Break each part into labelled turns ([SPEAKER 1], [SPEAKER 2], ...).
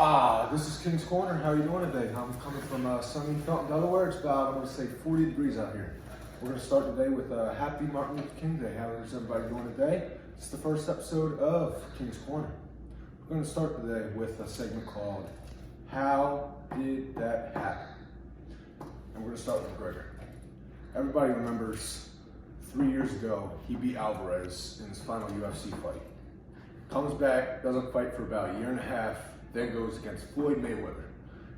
[SPEAKER 1] This is King's Corner. How are you doing today? I'm coming from sunny Felton, Delaware. It's about, I'm going to say, 40 degrees out here. We're going to start today with Happy Martin Luther King Day. How is everybody doing today? It's the first episode of King's Corner. We're going to start today with a segment called How Did That Happen? And we're going to start with McGregor. Everybody remembers 3 years ago, he beat Alvarez in his final UFC fight. Comes back, doesn't fight for about a year and a half, then goes against Floyd Mayweather.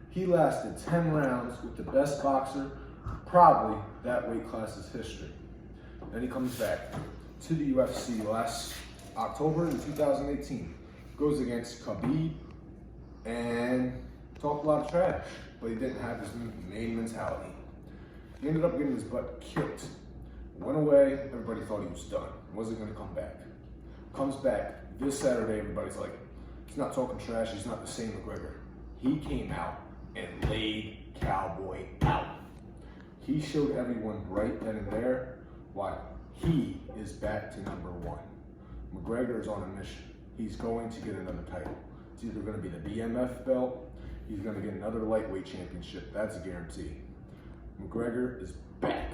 [SPEAKER 1] He lasted 10 rounds with the best boxer, probably that weight class's history. Then he comes back to the UFC last October in 2018. Goes against Khabib and talked a lot of trash, but he didn't have his main mentality. He ended up getting his butt kicked. Went away, everybody thought he was done. Wasn't gonna come back. Comes back this Saturday, everybody's like, he's not talking trash, he's not the same McGregor. He came out and laid Cowboy out. He showed everyone right then and there why he is back to #1. McGregor is on a mission. He's going to get another title. It's either going to be the BMF belt, he's going to get another lightweight championship. That's a guarantee. McGregor is back.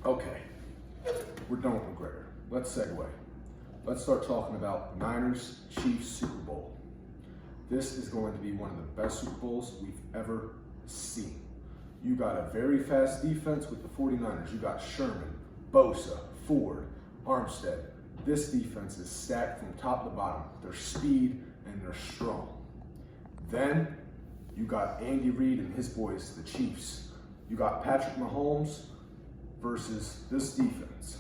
[SPEAKER 1] Okay, we're done with McGregor. Let's segue. Let's start talking about Niners Chiefs Super Bowl. This is going to be one of the best Super Bowls we've ever seen. You got a very fast defense with the 49ers. You got Sherman, Bosa, Ford, Armstead. This defense is stacked from top to bottom. They're speed and they're strong. Then you got Andy Reid and his boys, the Chiefs. You got Patrick Mahomes versus this defense.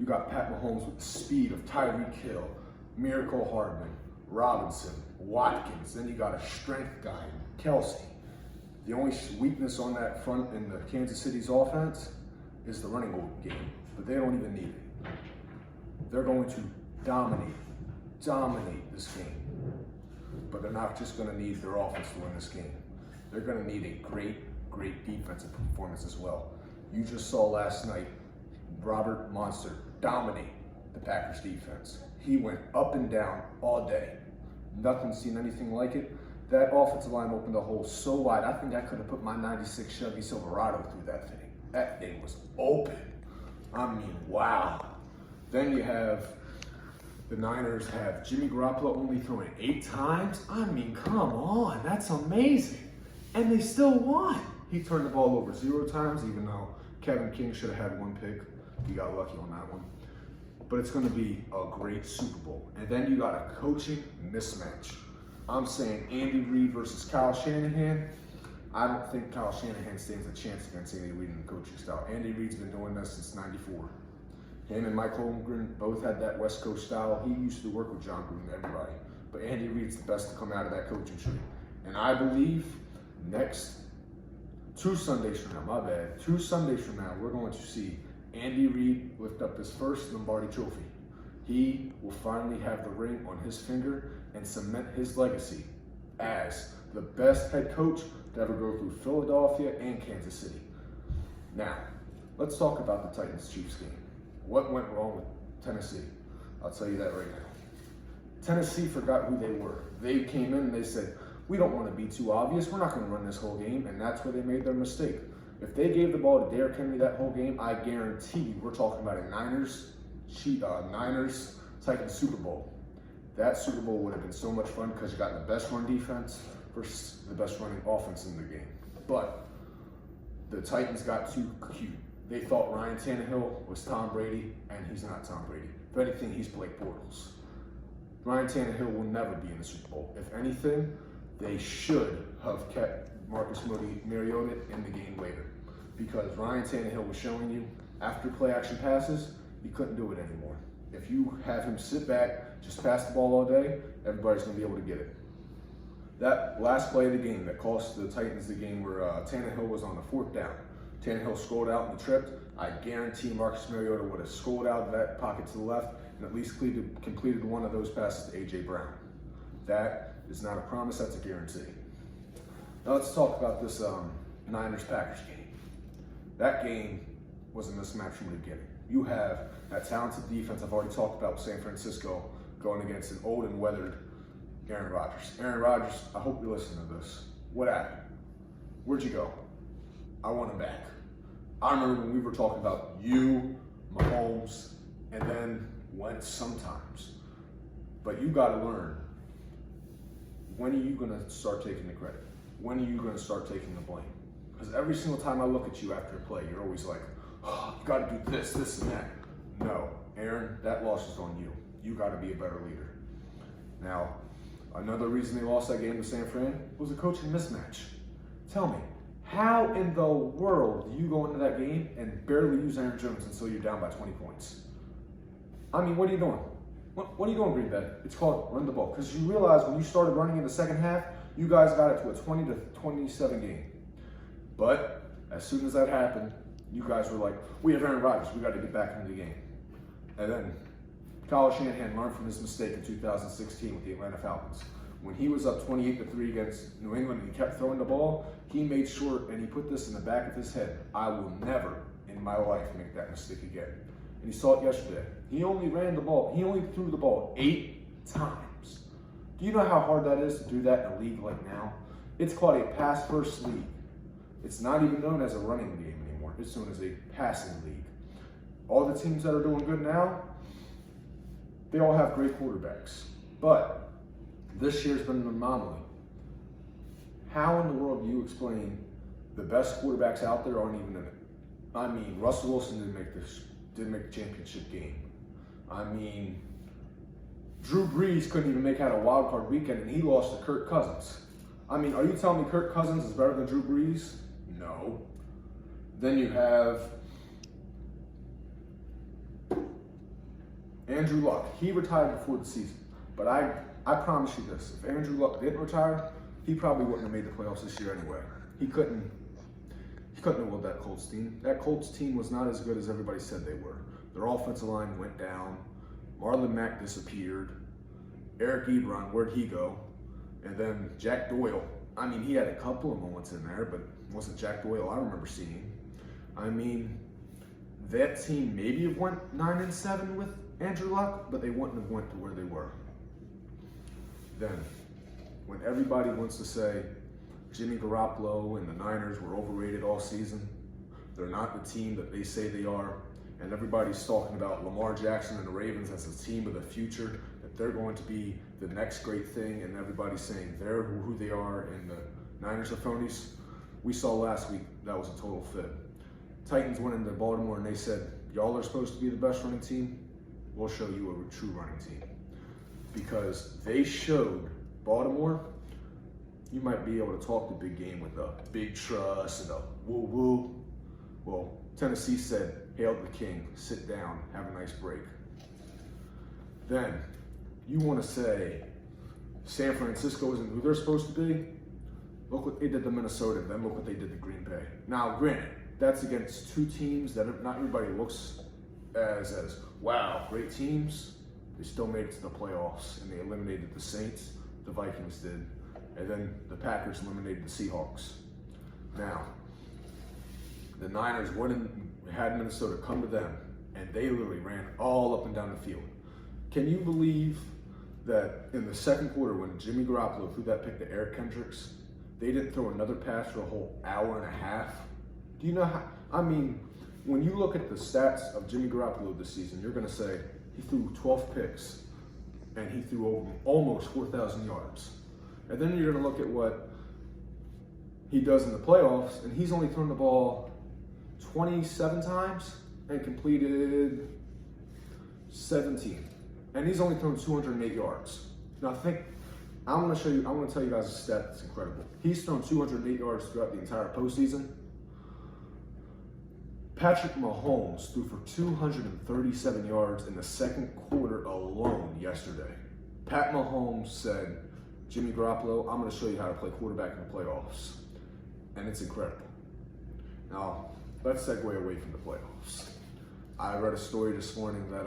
[SPEAKER 1] You got Pat Mahomes with the speed of Tyreek Hill, Miracle Hardman, Robinson, Watkins. Then you got a strength guy, Kelsey. The only weakness on that front in the Kansas City's offense is the running game, but they don't even need it. They're going to dominate this game. But they're not just going to need their offense to win this game. They're going to need a great defensive performance as well. You just saw last night Robert Monster dominate the Packers defense. He went up and down all day. Nothing's seen anything like it. That offensive line opened a hole so wide, I think I could have put my 96 Chevy Silverado through that thing. That thing was open. I mean, wow. Then you have the Niners have Jimmy Garoppolo only throwing 8 times. I mean, come on, that's amazing. And they still won. He turned the ball over 0 times, even though Kevin King should have had 1 pick. He got lucky on that one. But it's going to be a great Super Bowl. And then you got a coaching mismatch. I'm saying Andy Reid versus Kyle Shanahan. I don't think Kyle Shanahan stands a chance against Andy Reid in the coaching style. Andy Reid's been doing this since '94. Him and Mike Holmgren both had that West Coast style. He used to work with John Gruden and everybody. But Andy Reid's the best to come out of that coaching tree. And I believe two Sundays from now, we're going to see Andy Reid lift up his first Lombardi trophy. He will finally have the ring on his finger and cement his legacy as the best head coach to ever go through Philadelphia and Kansas City. Now, let's talk about the Titans-Chiefs game. What went wrong with Tennessee? I'll tell you that right now. Tennessee forgot who they were. They came in and they said, we don't want to be too obvious. We're not going to run this whole game, and that's where they made their mistake. If they gave the ball to Derrick Henry that whole game, I guarantee we're talking about a Niners Titans Super Bowl. That Super Bowl would have been so much fun because you got the best run defense versus the best running offense in the game. But the Titans got too cute. They thought Ryan Tannehill was Tom Brady, and he's not Tom Brady. If anything, he's Blake Bortles. Ryan Tannehill will never be in the Super Bowl. If anything, they should have kept Marcus Mariota in the game later, because Ryan Tannehill was showing you after play action passes, he couldn't do it anymore. If you have him sit back, just pass the ball all day, everybody's going to be able to get it. That last play of the game that cost the Titans the game where Tannehill was on the 4th down. Tannehill scrolled out and he tripped. I guarantee Marcus Mariota would have scrolled out of that pocket to the left and at least completed one of those passes to A.J. Brown. That is not a promise, that's a guarantee. Now let's talk about this Niners-Packers game. That game was a mismatch from the beginning. You have that talented defense I've already talked about with San Francisco going against an old and weathered Aaron Rodgers. Aaron Rodgers, I hope you're listening to this. What happened? Where'd you go? I want him back. I remember when we were talking about you, Mahomes, and then Wentz sometimes. But you got to learn. When are you going to start taking the credit? When are you going to start taking the blame? Because every single time I look at you after a play, you're always like, oh, you got to do this, this, and that. No, Aaron, that loss is on you. You got to be a better leader. Now, another reason they lost that game to San Fran was a coaching mismatch. Tell me, how in the world do you go into that game and barely use Aaron Jones until you're down by 20 points? I mean, what are you doing? What are you doing, Green Bay? It's called run the ball. Because you realize when you started running in the second half, you guys got it to a 20-27 game. But as soon as that happened, you guys were like, we have Aaron Rodgers. We got to get back into the game. And then Kyle Shanahan learned from his mistake in 2016 with the Atlanta Falcons. When he was up 28-3 against New England and he kept throwing the ball, he made sure, and he put this in the back of his head, I will never in my life make that mistake again. And he saw it yesterday. He only ran the ball. He only threw the ball 8 times. Do you know how hard that is to do that in a league like now? It's called a pass-first league. It's not even known as a running game anymore. It's known as a passing league. All the teams that are doing good now, they all have great quarterbacks. But this year's been an anomaly. How in the world do you explain the best quarterbacks out there aren't even in it? I mean, Russell Wilson didn't make the championship game. I mean, Drew Brees couldn't even make out a wild card weekend, and he lost to Kirk Cousins. I mean, are you telling me Kirk Cousins is better than Drew Brees? No. Then you have Andrew Luck. He retired before the season. But I promise you this, if Andrew Luck didn't retire, he probably wouldn't have made the playoffs this year anyway. He couldn't have won that Colts team. That Colts team was not as good as everybody said they were. Their offensive line went down. Marlon Mack disappeared. Eric Ebron, where'd he go? And then Jack Doyle. I mean, he had a couple of moments in there, but it wasn't Jack Doyle I remember seeing. I mean, that team maybe have went 9-7 with Andrew Luck, but they wouldn't have went to where they were. Then, when everybody wants to say Jimmy Garoppolo and the Niners were overrated all season, they're not the team that they say they are, and everybody's talking about Lamar Jackson and the Ravens as a team of the future, that they're going to be the next great thing, and everybody's saying they're who they are, and the Niners are phonies. We saw last week that was a total fib. Titans went into Baltimore and they said, y'all are supposed to be the best running team. We'll show you a true running team. Because they showed Baltimore, you might be able to talk the big game with a big trust and a woo-woo. Well, Tennessee said, hail the king, sit down, have a nice break. Then, you want to say San Francisco isn't who they're supposed to be? Look what they did to Minnesota, then look what they did to Green Bay. Now, granted, that's against two teams that not everybody looks as wow, great teams. They still made it to the playoffs, and they eliminated the Saints, the Vikings did, and then the Packers eliminated the Seahawks. Now, the Niners had Minnesota come to them, and they literally ran all up and down the field. Can you believe that in the second quarter, when Jimmy Garoppolo threw that pick to Eric Kendricks, they didn't throw another pass for a whole hour and a half? Do you know how? I mean, when you look at the stats of Jimmy Garoppolo this season, you're going to say he threw 12 picks and he threw over almost 4,000 yards. And then you're going to look at what he does in the playoffs, and he's only thrown the ball 27 times and completed 17. And he's only thrown 208 yards. Now I want to tell you guys a stat that's incredible. He's thrown 208 yards throughout the entire postseason. Patrick Mahomes threw for 237 yards in the second quarter alone yesterday. Pat Mahomes said, Jimmy Garoppolo, I'm going to show you how to play quarterback in the playoffs. And it's incredible. Now, let's segue away from the playoffs. I read a story this morning that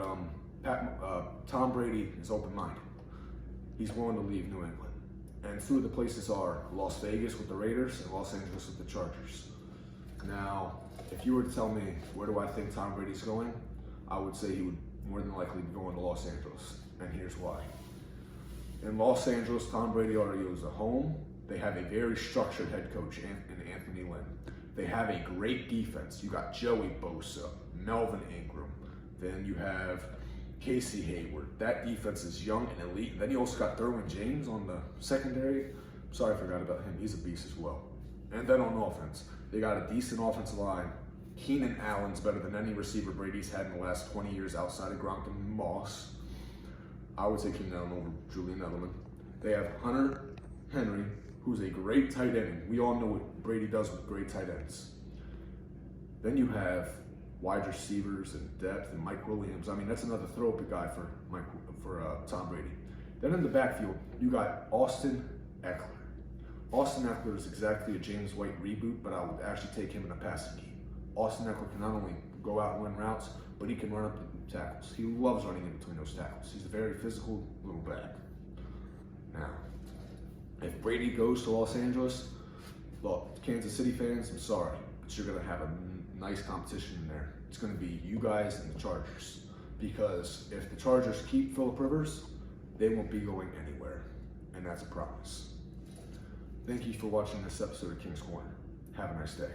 [SPEAKER 1] Tom Brady is open-minded. He's willing to leave New England. And two of the places are Las Vegas with the Raiders and Los Angeles with the Chargers. Now, if you were to tell me where do I think Tom Brady's going, I would say he would more than likely be going to Los Angeles. And here's why. In Los Angeles, Tom Brady already owns a home. They have a very structured head coach in Anthony Lynn. They have a great defense. You got Joey Bosa, Melvin Ingram. Then you have Casey Hayward. That defense is young and elite. Then you also got Derwin James on the secondary. Sorry, I forgot about him. He's a beast as well. And then on offense, they got a decent offensive line. Keenan Allen's better than any receiver Brady's had in the last 20 years outside of Gronk and Moss. I would say Keenan Allen over Julian Edelman. They have Hunter Henry, who's a great tight end. We all know what Brady does with great tight ends. Then you have wide receivers and depth and Mike Williams. I mean, that's another throw-up guy for Tom Brady. Then in the backfield, you got Austin Eckler. Austin Eckler is exactly a James White reboot, but I would actually take him in a passing game. Austin Eckler can not only go out and run routes, but he can run up the tackles. He loves running in between those tackles. He's a very physical little back. Now, if Brady goes to Los Angeles, look, Kansas City fans, I'm sorry, but you're going to have a nice competition in there. It's going to be you guys and the Chargers. Because if the Chargers keep Phillip Rivers, they won't be going anywhere. And that's a promise. Thank you for watching this episode of King's Corner. Have a nice day.